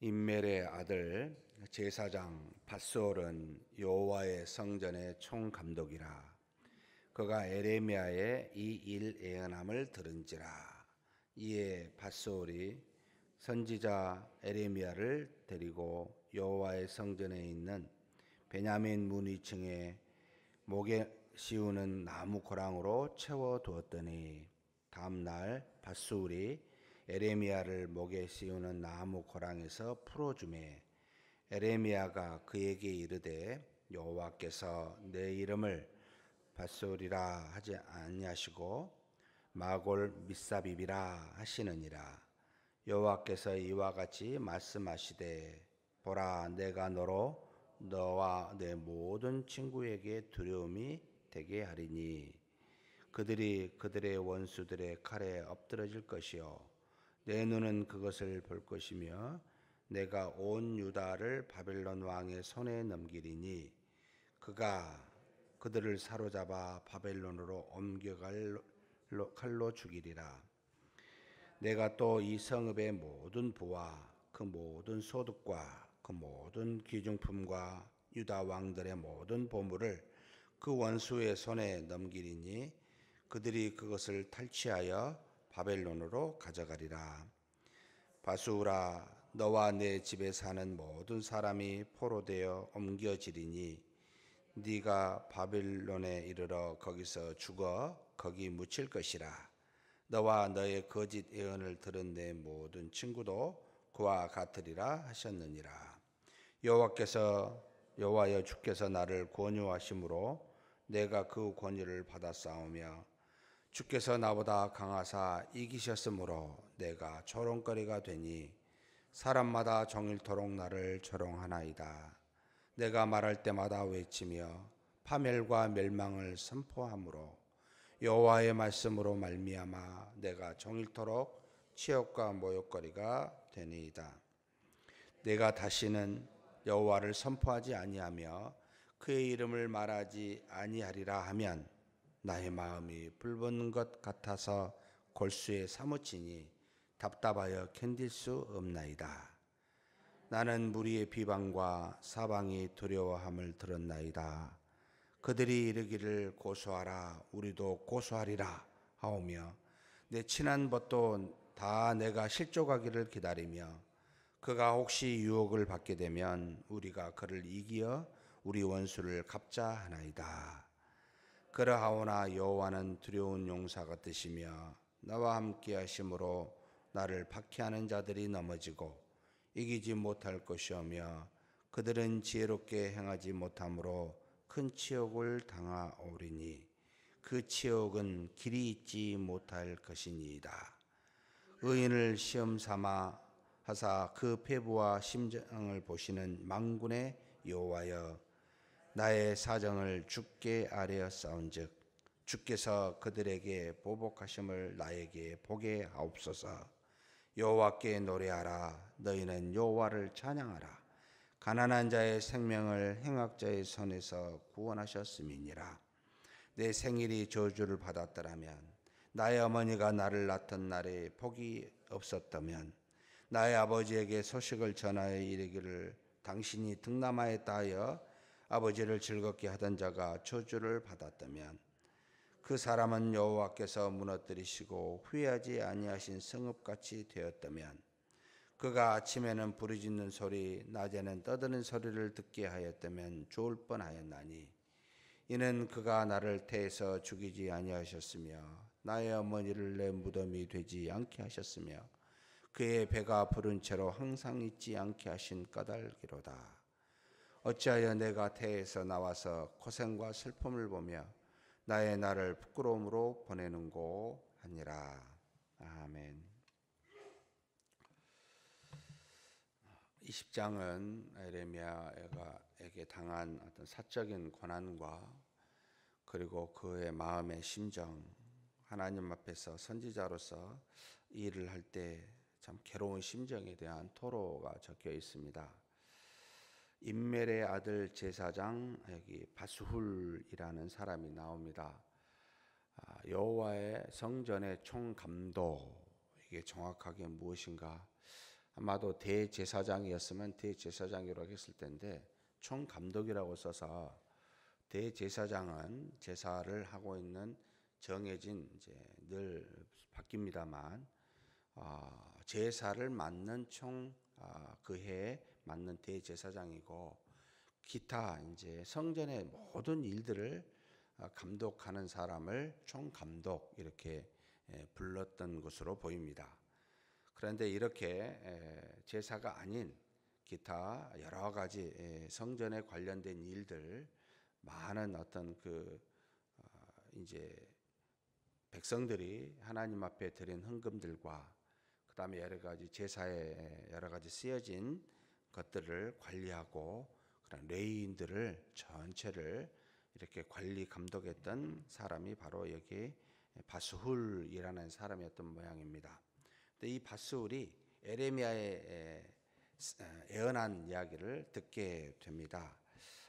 임멜의 아들 제사장 밧솔은 여호와의 성전의 총감독이라. 그가 에레미야의 이 일 예언함을 들은지라. 이에 밧솔이 선지자 에레미야를 데리고 여호와의 성전에 있는 베냐민 문 위층에 목에 씌우는 나무 고랑으로 채워 두었더니 다음 날 밧솔이 에레미야를 목에 씌우는 나무 고랑에서 풀어주매 에레미야가 그에게 이르되 여호와께서 내 이름을 밧솔이라 하지 아니하시고 마골 미사빕이라 하시느니라. 여호와께서 이와 같이 말씀하시되 보라, 내가 너로 너와 내 모든 친구에게 두려움이 되게 하리니 그들이 그들의 원수들의 칼에 엎드러질 것이요 내 눈은 그것을 볼 것이며 내가 온 유다를 바벨론 왕의 손에 넘기리니 그가 그들을 사로잡아 바벨론으로 옮겨갈 칼로 죽이리라. 내가 또 이 성읍의 모든 부와 그 모든 소득과 그 모든 귀중품과 유다 왕들의 모든 보물을 그 원수의 손에 넘기리니 그들이 그것을 탈취하여 바벨론으로 가져가리라. 바수라, 너와 내 집에 사는 모든 사람이 포로되어 옮겨지리니 네가 바벨론에 이르러 거기서 죽어 거기 묻힐 것이라. 너와 너의 거짓 예언을 들은 내 모든 친구도 그와 같으리라 하셨느니라. 여호와여 주께서 나를 권유하심으로 내가 그 권유를 받아 싸우며 주께서 나보다 강하사 이기셨으므로 내가 조롱거리가 되니 사람마다 종일토록 나를 조롱하나이다. 내가 말할 때마다 외치며 파멸과 멸망을 선포하므로 여호와의 말씀으로 말미암아 내가 종일토록 치욕과 모욕거리가 되니이다. 내가 다시는 여호와를 선포하지 아니하며 그의 이름을 말하지 아니하리라 하면 나의 마음이 불붙는 것 같아서 골수에 사무치니 답답하여 견딜 수 없나이다. 나는 무리의 비방과 사방이 두려워함을 들었나이다. 그들이 이르기를 고소하라, 우리도 고소하리라 하오며 내 친한 벗도 다 내가 실족하기를 기다리며 그가 혹시 유혹을 받게 되면 우리가 그를 이기어 우리 원수를 갚자 하나이다. 그러하오나 여호와는 두려운 용사 같으시며 나와 함께 하심으로 나를 박해하는 자들이 넘어지고 이기지 못할 것이오며 그들은 지혜롭게 행하지 못함으로 큰 치욕을 당하오리니 그 치욕은 길이 있지 못할 것이니이다. 의인을 시험 삼아 하사 그 폐부와 심정을 보시는 만군의 여호와여, 나의 사정을 주께 아뢰었사온즉 주께서 그들에게 보복하심을 나에게 보게 하옵소서. 여호와께 노래하라. 너희는 여호와를 찬양하라. 가난한 자의 생명을 행악자의 손에서 구원하셨음이니라. 내 생일이 저주를 받았더라면, 나의 어머니가 나를 낳던 날에 복이 없었다면, 나의 아버지에게 소식을 전하여 이르기를 당신이 득남하였다 하여 아버지를 즐겁게 하던 자가 저주를 받았다면, 그 사람은 여호와께서 무너뜨리시고 후회하지 아니하신 성읍같이 되었다면, 그가 아침에는 부르짖는 소리, 낮에는 떠드는 소리를 듣게 하였다면 좋을 뻔하였나니, 이는 그가 나를 태에서 죽이지 아니하셨으며 나의 어머니를 내 무덤이 되지 않게 하셨으며 그의 배가 부른 채로 항상 잊지 않게 하신 까닭이로다. 어찌하여 내가 태에서 나와서 고생과 슬픔을 보며 나의 날을 부끄러움으로 보내는고 하니라. 아멘. 20장은 에레미야에게 당한 어떤 사적인 고난과 그리고 그의 마음의 심정, 하나님 앞에서 선지자로서 일을 할 때 참 괴로운 심정에 대한 토로가 적혀 있습니다. 임멜의 아들 제사장 여기 바스훌이라는 사람이 나옵니다. 여호와의 성전의 총감독, 이게 정확하게 무엇인가? 아마도 대제사장이었으면 대제사장이라고 했을 텐데 총감독이라고 써서 대제사장은 제사를 하고 있는 정해진 이제 늘 바뀝니다만 제사를 맡는 그 해에 맡는 대제사장이고 기타 이제 성전의 모든 일들을 감독하는 사람을 총감독 이렇게 불렀던 것으로 보입니다. 그런데 이렇게 제사가 아닌 기타 여러 가지 성전에 관련된 일들 많은 어떤 이제 백성들이 하나님 앞에 드린 헌금들과 그다음에 여러 가지 제사에 여러 가지 쓰여진 것들을 관리하고 그런 레위인들을 전체를 이렇게 관리 감독했던 사람이 바로 여기 바스훌이라는 사람이었던 모양입니다. 근데 이 바스훌이 에레미야의 예언한 이야기를 듣게 됩니다.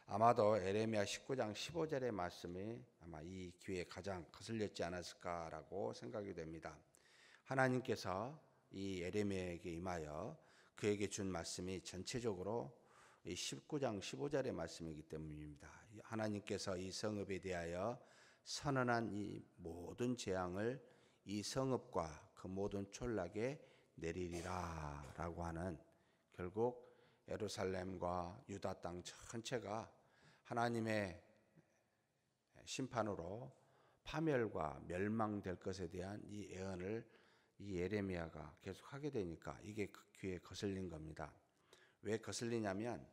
아마도 에레미야 19장 15절의 말씀이 아마 이 귀에 가장 거슬렸지 않았을까라고 생각이 됩니다. 하나님께서 이 에레미야에게 임하여 그에게 준 말씀이 전체적으로 이 19장 15절의 말씀이기 때문입니다. 하나님께서 이 성읍에 대하여 선언한 이 모든 재앙을 이 성읍과 그 모든 촌락에 내리리라 라고 하는, 결국 예루살렘과 유다 땅 전체가 하나님의 심판으로 파멸과 멸망될 것에 대한 이 예언을 이 예레미야가 계속 하게 되니까 이게 그 귀에 거슬린 겁니다. 왜 거슬리냐면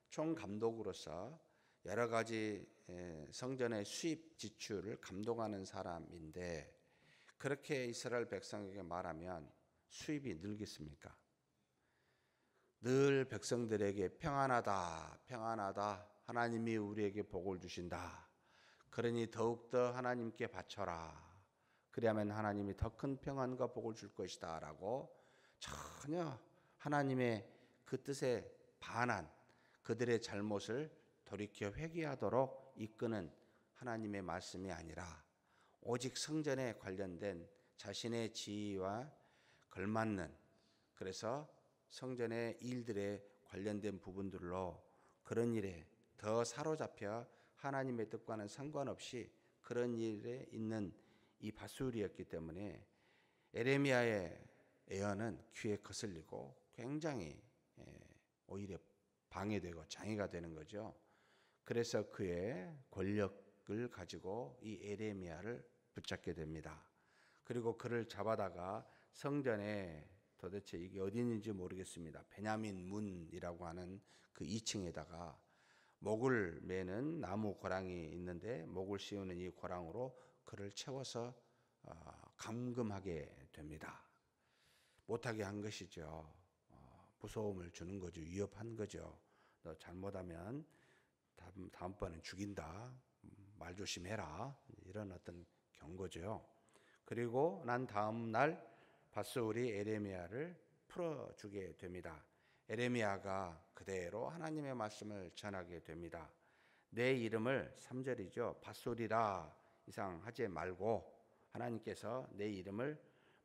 총감독으로서 여러 가지 성전의 수입 지출을 감독하는 사람인데 그렇게 이스라엘 백성에게 말하면 수입이 늘겠습니까? 늘 백성들에게 평안하다, 평안하다, 하나님이 우리에게 복을 주신다. 그러니 더욱더 하나님께 바쳐라. 그리하면 하나님이 더 큰 평안과 복을 줄 것이다 라고 전혀 하나님의 그 뜻에 반한 그들의 잘못을 돌이켜 회개하도록 이끄는 하나님의 말씀이 아니라 오직 성전에 관련된 자신의 지위와 걸맞는, 그래서 성전의 일들에 관련된 부분들로 그런 일에 더 사로잡혀 하나님의 뜻과는 상관없이 그런 일에 있는 이 바스훌이었기 때문에 에레미야의 예언은 귀에 거슬리고 굉장히 오히려 방해되고 장애가 되는 거죠. 그래서 그의 권력을 가지고 이 에레미야를 붙잡게 됩니다. 그리고 그를 잡아다가 성전에, 도대체 이게 어디 있는지 모르겠습니다, 베냐민 문이라고 하는 그 2층에다가 목을 매는 나무 고랑이 있는데 목을 씌우는 이 고랑으로 그를 채워서 감금하게 됩니다. 못하게 한 것이죠. 무서움을 주는 거죠. 위협한 거죠. 너 잘못하면 다음번엔 죽인다. 말 조심해라. 이런 어떤 경고죠. 그리고 난 다음 날 바스훌이 에레미야를 풀어주게 됩니다. 에레미야가 그대로 하나님의 말씀을 전하게 됩니다. 내 이름을 3절이죠. 바스훌이라 이상 하지 말고 하나님께서 내 이름을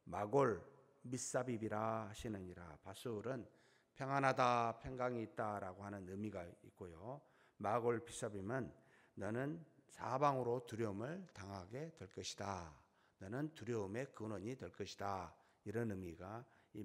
마골 미사빕이라 하시느니라. 바스훌은 평안하다, 평강이 있다라고 하는 의미가 있고요. 마골 미사빕은 너는 사방으로 두려움을 당하게 될 것이다. 너는 두려움의 근원이 될 것이다. 이런 의미가 이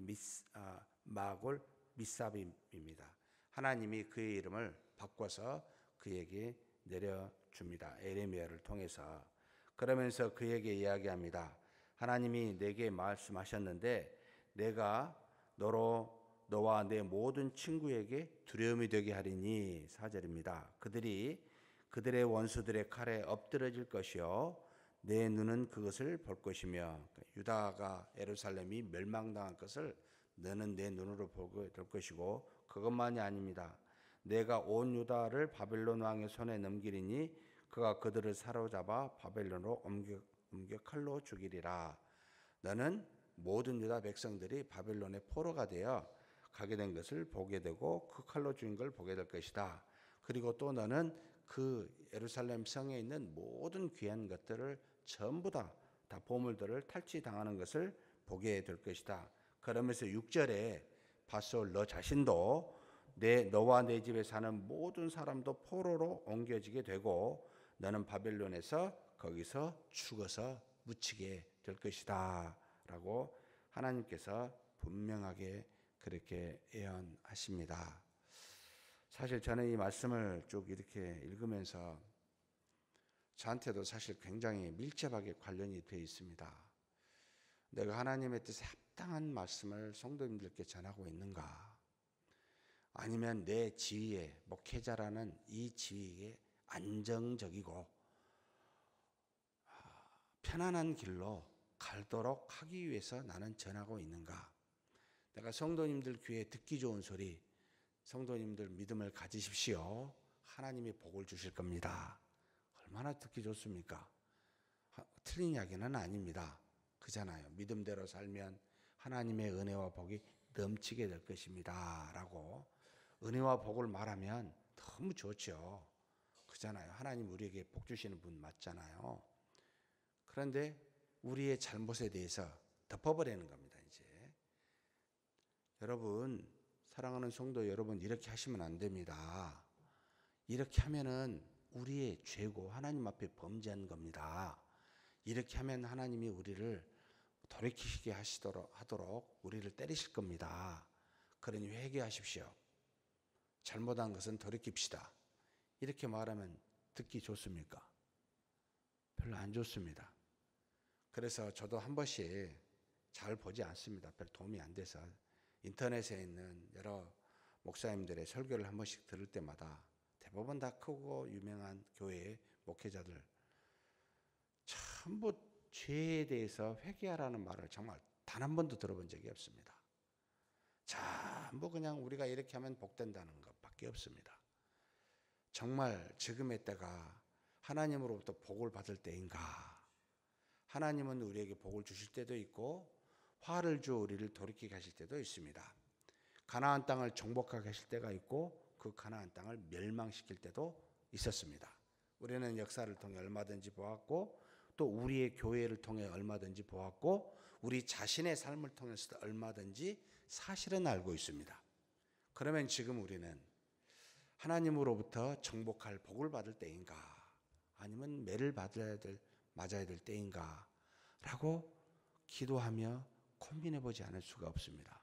마골 미사빕입니다. 하나님이 그의 이름을 바꿔서 그에게 내려줍니다. 에레미야를 통해서. 그러면서 그에게 이야기합니다. 하나님이 내게 말씀하셨는데 내가 너와 내 모든 친구에게 두려움이 되게 하리니. 4절입니다. 그들이 그들의 원수들의 칼에 엎드러질 것이요 내 눈은 그것을 볼 것이며, 유다가 예루살렘이 멸망당한 것을 너는 내 눈으로 보게 될 것이고, 그것만이 아닙니다. 내가 온 유다를 바벨론 왕의 손에 넘기리니 그가 그들을 사로잡아 바벨론으로 옮겨 칼로 죽이리라. 너는 모든 유다 백성들이 바벨론의 포로가 되어 가게 된 것을 보게 되고 그 칼로 죽인 걸 보게 될 것이다. 그리고 또 너는 그 예루살렘 성에 있는 모든 귀한 것들을 전부 다 보물들을 탈취당하는 것을 보게 될 것이다. 그러면서 6절에 밧솔 너 자신도 너와 내 집에 사는 모든 사람도 포로로 옮겨지게 되고 너는 바벨론에서 거기서 죽어서 묻히게 될 것이다 라고 하나님께서 분명하게 그렇게 예언하십니다. 사실 저는 이 말씀을 쭉 이렇게 읽으면서 저한테도 사실 굉장히 밀접하게 관련이 되어 있습니다. 내가 하나님의 뜻에 합당한 말씀을 성도님들께 전하고 있는가? 아니면 내 지위에, 목회자라는 이 지위에 안정적이고 편안한 길로 갈도록 하기 위해서 나는 전하고 있는가? 내가 성도님들 귀에 듣기 좋은 소리, 성도님들 믿음을 가지십시오. 하나님이 복을 주실 겁니다. 얼마나 듣기 좋습니까? 틀린 이야기는 아닙니다. 그잖아요. 믿음대로 살면 하나님의 은혜와 복이 넘치게 될 것입니다 라고 은혜와 복을 말하면 너무 좋죠. 그잖아요. 하나님 우리에게 복 주시는 분 맞잖아요. 그런데 우리의 잘못에 대해서 덮어버리는 겁니다. 이제 여러분, 사랑하는 성도 여러분, 이렇게 하시면 안 됩니다. 이렇게 하면은 우리의 죄고 하나님 앞에 범죄한 겁니다. 이렇게 하면 하나님이 우리를 돌이키시게 하도록 우리를 때리실 겁니다. 그러니 회개하십시오. 잘못한 것은 돌이킵시다. 이렇게 말하면 듣기 좋습니까? 별로 안 좋습니다. 그래서 저도 한 번씩 잘 보지 않습니다. 별 도움이 안 돼서 인터넷에 있는 여러 목사님들의 설교를 한 번씩 들을 때마다 대부분 다 크고 유명한 교회의 목회자들 전부 죄에 대해서 회개하라는 말을 정말 단 한 번도 들어본 적이 없습니다. 전부 그냥 우리가 이렇게 하면 복된다는 것밖에 없습니다. 정말 지금의 때가 하나님으로부터 복을 받을 때인가? 하나님은 우리에게 복을 주실 때도 있고 화를 주어 우리를 돌이키게 하실 때도 있습니다. 가나안 땅을 정복하게 하실 때가 있고 그 가나안 땅을 멸망시킬 때도 있었습니다. 우리는 역사를 통해 얼마든지 보았고 또 우리의 교회를 통해 얼마든지 보았고 우리 자신의 삶을 통해서도 얼마든지 사실은 알고 있습니다. 그러면 지금 우리는 하나님으로부터 정복할 복을 받을 때인가 아니면 매를 맞아야 될 때인가 라고 기도하며 고민해 보지 않을 수가 없습니다.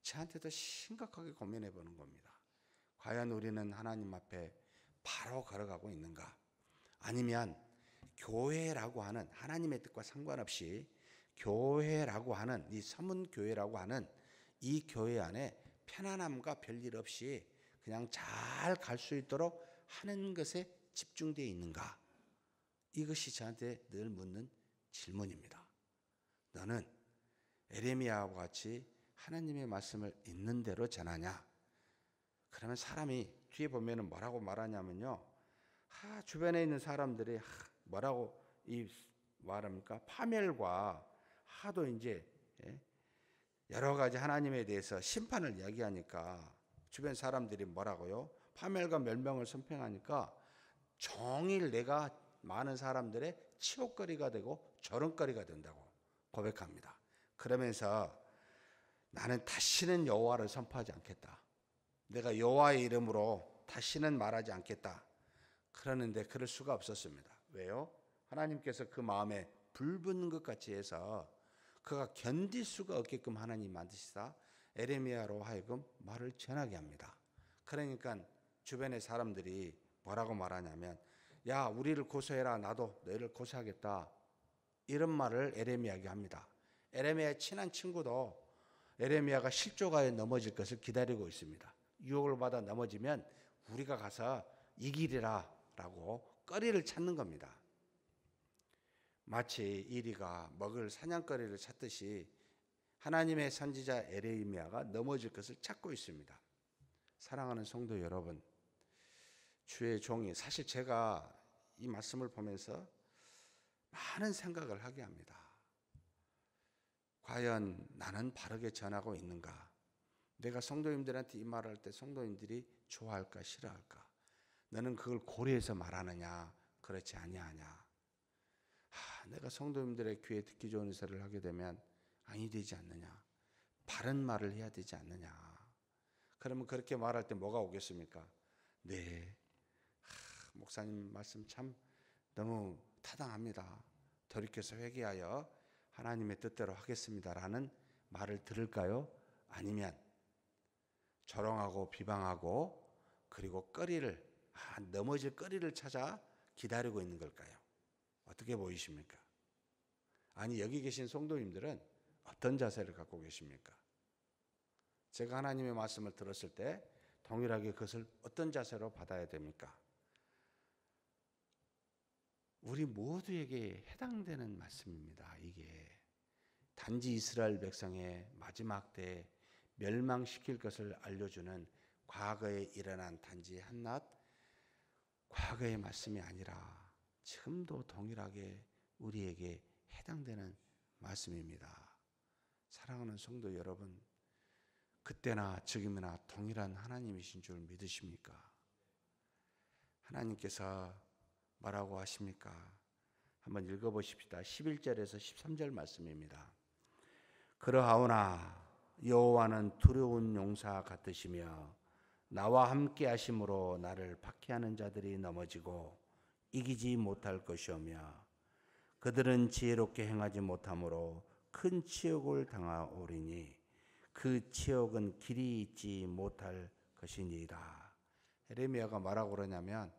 저한테도 심각하게 고민해 보는 겁니다. 과연 우리는 하나님 앞에 바로 걸어가고 있는가? 아니면 교회라고 하는 하나님의 뜻과 상관없이 교회라고 하는 이 서문교회라고 하는 이 교회 안에 편안함과 별일 없이 그냥 잘 갈 수 있도록 하는 것에 집중되어 있는가? 이것이 저한테 늘 묻는 질문입니다. 너는 에레미야와 같이 하나님의 말씀을 있는 대로 전하냐? 그러면 사람이 뒤에 보면은 뭐라고 말하냐면요. 주변에 있는 사람들이 뭐라고 말합니까? 파멸과 하도 이제 여러 가지 하나님에 대해서 심판을 이야기하니까 주변 사람들이 뭐라고요? 파멸과 멸망을 선포하니까 종일 내가 많은 사람들의 치욕거리가 되고 조롱거리가 된다고 고백합니다. 그러면서 나는 다시는 여호와를 선포하지 않겠다. 내가 여호와의 이름으로 다시는 말하지 않겠다. 그러는데 그럴 수가 없었습니다. 왜요? 하나님께서 그 마음에 불붙는 것 같이 해서 그가 견딜 수가 없게끔 하나님 만드시사 에레미야로 하여금 말을 전하게 합니다. 그러니까 주변의 사람들이 뭐라고 말하냐면 야 우리를 고소해라 나도 너희를 고소하겠다 이런 말을 에레미야에게 합니다. 에레미야의 친한 친구도 에레미야가 실족하여 넘어질 것을 기다리고 있습니다. 유혹을 받아 넘어지면 우리가 가서 이기리라 라고 거리를 찾는 겁니다. 마치 이리가 먹을 사냥거리를 찾듯이 하나님의 선지자 에레미야가 넘어질 것을 찾고 있습니다. 사랑하는 성도 여러분, 주의 종이 사실 제가 이 말씀을 보면서 많은 생각을 하게 합니다. 과연 나는 바르게 전하고 있는가? 내가 성도님들한테 이 말을 할 때 성도님들이 좋아할까 싫어할까? 너는 그걸 고려해서 말하느냐? 그렇지 아니하냐? 내가 성도님들의 귀에 듣기 좋은 설을 하게 되면 아니 되지 않느냐? 바른 말을 해야 되지 않느냐? 그러면 그렇게 말할 때 뭐가 오겠습니까? 네, 목사님 말씀 참 너무 타당합니다. 돌이켜서 회개하여 하나님의 뜻대로 하겠습니다라는 말을 들을까요? 아니면 조롱하고 비방하고 그리고 넘어질 거리를 찾아 기다리고 있는 걸까요? 어떻게 보이십니까? 아니, 여기 계신 성도님들은 어떤 자세를 갖고 계십니까? 제가 하나님의 말씀을 들었을 때 동일하게 그것을 어떤 자세로 받아야 됩니까? 우리 모두에게 해당되는 말씀입니다. 이게 단지 이스라엘 백성의 마지막 때에 멸망시킬 것을 알려주는 과거에 일어난 단지 한낱 과거의 말씀이 아니라 지금도 동일하게 우리에게 해당되는 말씀입니다. 사랑하는 성도 여러분, 그때나 지금이나 동일한 하나님이신 줄 믿으십니까? 하나님께서 뭐라고 하십니까? 한번 읽어보십시다. 11절에서 13절 말씀입니다. 그러하오나 여호와는 두려운 용사 같으시며 나와 함께 하심으로 나를 박해하는 자들이 넘어지고 이기지 못할 것이오며 그들은 지혜롭게 행하지 못함으로 큰 치욕을 당하오리니 그 치욕은 길이 있지 못할 것이니이다. 에레미야가 뭐라고 그러냐면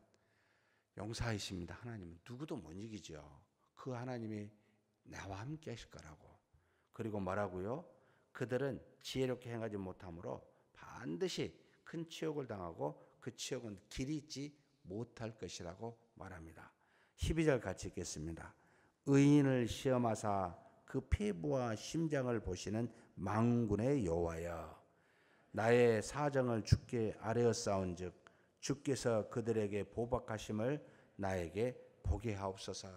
용사이십니다. 하나님은 누구도 못 이기죠. 그 하나님이 나와 함께 하실 거라고. 그리고 뭐라고요? 그들은 지혜롭게 행하지 못함으로 반드시 큰 치욕을 당하고 그 치욕은 길이 있지 못할 것이라고 말합니다. 12절 같이 읽겠습니다. 의인을 시험하사 그 폐부와 심장을 보시는 만군의 여호와여, 나의 사정을 주께 아뢰었사온즉 주께서 그들에게 보복하심을 나에게 보게 하옵소서.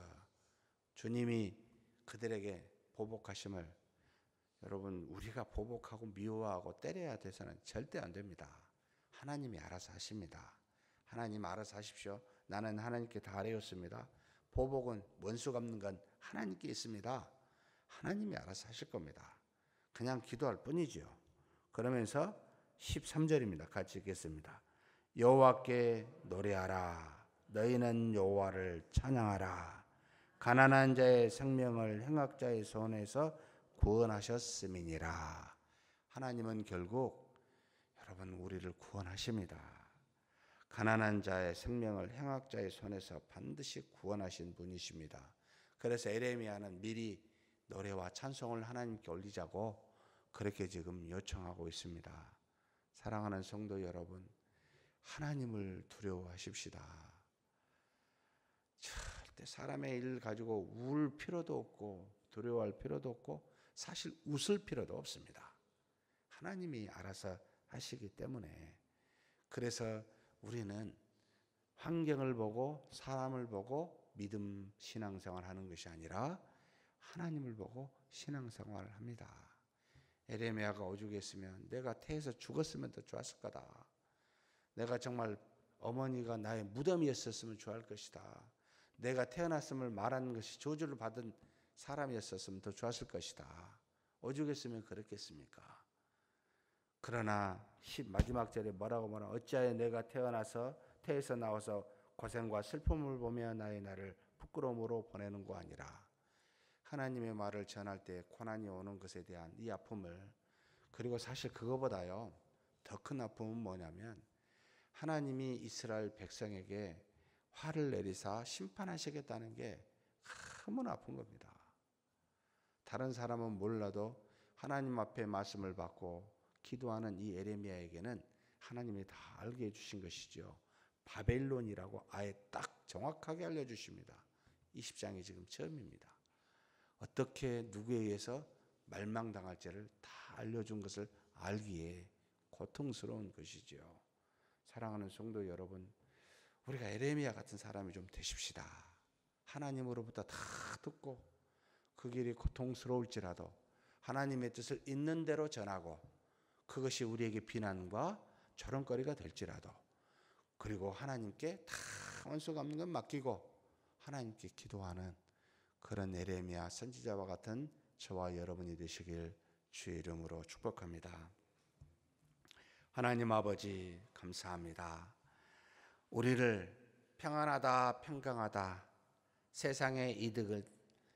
주님이 그들에게 보복하심을, 여러분, 우리가 보복하고 미워하고 때려야 돼서는 절대 안 됩니다. 하나님이 알아서 하십니다. 하나님 알아서 하십시오. 나는 하나님께 다 아뢰었습니다. 보복은 원수 갚는 건 하나님께 있습니다. 하나님이 알아서 하실 겁니다. 그냥 기도할 뿐이죠. 그러면서 13절입니다. 같이 읽겠습니다. 여호와께 노래하라. 너희는 여호와를 찬양하라. 가난한 자의 생명을 행악자의 손에서 구원하셨음이니라. 하나님은 결국 여러분 우리를 구원하십니다. 가난한 자의 생명을 행악자의 손에서 반드시 구원하신 분이십니다. 그래서 에레미야는 미리 노래와 찬송을 하나님께 올리자고 그렇게 지금 요청하고 있습니다. 사랑하는 성도 여러분, 하나님을 두려워하십시다. 절대 사람의 일 가지고 울 필요도 없고 두려워할 필요도 없고 사실 웃을 필요도 없습니다. 하나님이 알아서 하시기 때문에. 그래서 우리는 환경을 보고 사람을 보고 믿음 신앙생활 하는 것이 아니라 하나님을 보고 신앙생활을 합니다. 에레미야가 오죽했으면 내가 태에서 죽었으면 더 좋았을 거다. 내가 정말 어머니가 나의 무덤이었었으면 좋을 것이다. 내가 태어났음을 말하는 것이 저주를 받은 사람이었었으면 더 좋았을 것이다. 오죽했으면 그랬겠습니까? 그러나 마지막 절에 뭐라고 말하면 어찌하여 내가 태에서 나와서 고생과 슬픔을 보며 나의 날을 부끄러움으로 보내는 거 아니라 하나님의 말을 전할 때 고난이 오는 것에 대한 이 아픔을, 그리고 사실 그거보다요 더 큰 아픔은 뭐냐면 하나님이 이스라엘 백성에게 화를 내리사 심판하시겠다는 게 너무나 아픈 겁니다. 다른 사람은 몰라도 하나님 앞에 말씀을 받고 기도하는 이 에레미야에게는 하나님이 다 알게 해주신 것이죠. 바벨론이라고 아예 딱 정확하게 알려주십니다. 20장이 지금 처음입니다. 어떻게 누구에 의해서 멸망당할지를 다 알려준 것을 알기에 고통스러운 것이죠. 사랑하는 성도 여러분, 우리가 에레미야 같은 사람이 좀 되십시다. 하나님으로부터 다 듣고 그 길이 고통스러울지라도 하나님의 뜻을 있는 대로 전하고 그것이 우리에게 비난과 조롱거리가 될지라도, 그리고 하나님께 다 원수 갚는 건 맡기고 하나님께 기도하는 그런 에레미야 선지자와 같은 저와 여러분이 되시길 주의 이름으로 축복합니다. 하나님 아버지 감사합니다. 우리를 평안하다 평강하다 세상의 이득을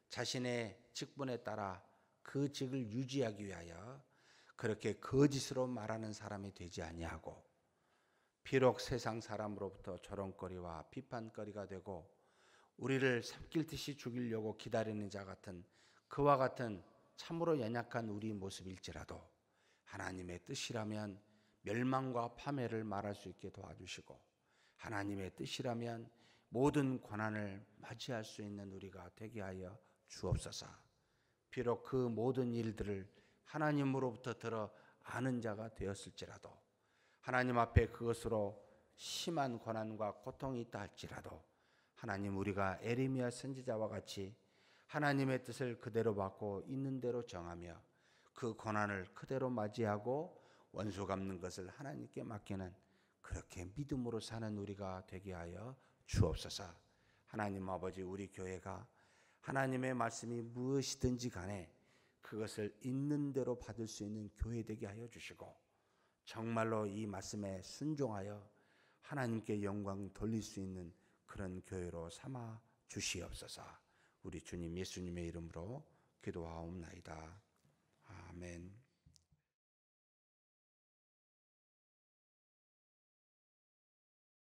자신의 직분에 따라 그 직을 유지하기 위하여 그렇게 거짓으로 말하는 사람이 되지 아니하고, 비록 세상 사람으로부터 조롱거리와 비판거리가 되고 우리를 삽길듯이 죽이려고 기다리는 자 같은 그와 같은 참으로 연약한 우리 모습일지라도 하나님의 뜻이라면 멸망과 파멸을 말할 수 있게 도와주시고, 하나님의 뜻이라면 모든 고난을 맞이할 수 있는 우리가 되게 하여 주옵소서. 비록 그 모든 일들을 하나님으로부터 들어 아는 자가 되었을지라도, 하나님 앞에 그것으로 심한 고난과 고통이 있다 할지라도 하나님, 우리가 에레미야 선지자와 같이 하나님의 뜻을 그대로 받고 있는 대로 정하며 그 고난을 그대로 맞이하고 원수 갚는 것을 하나님께 맡기는 그렇게 믿음으로 사는 우리가 되게 하여 주옵소서. 하나님 아버지, 우리 교회가 하나님의 말씀이 무엇이든지 간에 그것을 있는 대로 받을 수 있는 교회 되게 하여 주시고, 정말로 이 말씀에 순종하여 하나님께 영광 돌릴 수 있는 그런 교회로 삼아 주시옵소서. 우리 주님 예수님의 이름으로 기도하옵나이다. 아멘.